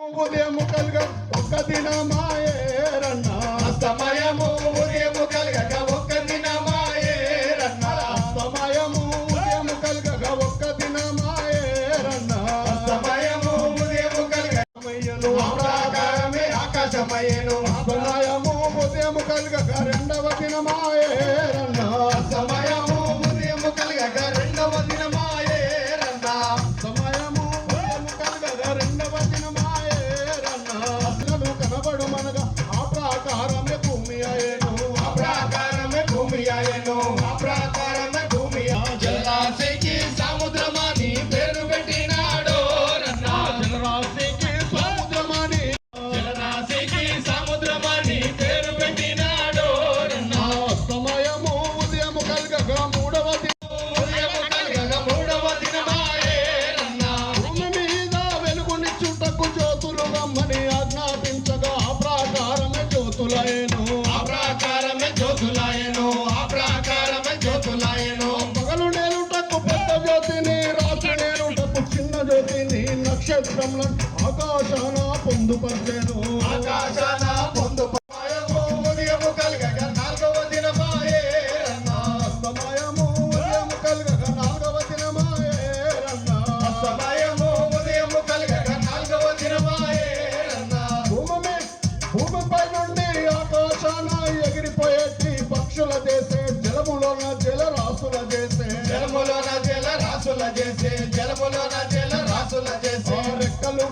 ఉదయము కలగ ఒక్క దినమాయేరన్న సమయము ఉదయము కలగక ఒక్క దినమాయేరన్న సమయము ఉదయము కలగక ఒక్క దినమాయేరన్న సమయము ఉదయము కలగక సమయను ఆకాశమే ఆకాశమయ్యను సమయము ఉదయము కలగక రెండవ దినమాయేరన్న సమయము ఉదయము కలగక రెండవ దినమాయేరన్న సమయము ఉదయము కలగక రెండవ దినమాయేరన్న కనబడు మనగా ఆ ప్రాకారమే భూమి అయ్యను ఆ ప్రాకారమే భూమి అయ్యను ఆ ప్రాకారమే భూమి జలరాశికి సముద్రమని పేరు పెట్టినాడో రన్న జలరాశికి సముద్రమని జలరాశికి సముద్రమని పేరు పెట్టినాడో రన్న సమయము ఉదయము కలగక మూడవ ఉదయము కలగక మూడవ దినమాయేరన్న భూమి మీద వెలుగునిచ్చుటకు జ్యోతులు రమ్మని ఆజ్ఞాపించగా ఆ ప్రాకారమే జ్యోతులయ్యను ఆ ప్రాకారమే జ్యోతులాయను ఆ ప్రాకారమే జ్యోతులాయను పగలు నేలుటకు పెద్ద జ్యోతిని రాత్రి నేలుటకు చిన్న జ్యోతిని నక్షత్రంలో ఆకాశాన పొందుపరిచెను ఆకాశాన పొందు ఉదయము కలగక నాలుగవ దినమాయేరన్న సమయము ఉదయము కలగక నాలుగవ దినమాయేరన్న సమయము ఉదయము కలగక నాలుగవ దినమాయేరన్న భూమిపై నుండి ఆకాశాన ఎగిరిపోయేటి పక్షుల చేసే జలములోన జలరాశుల చేసే జలములోన జల రాసుల చేసే జలములోన జల రాసుల చేసే రెక్కలు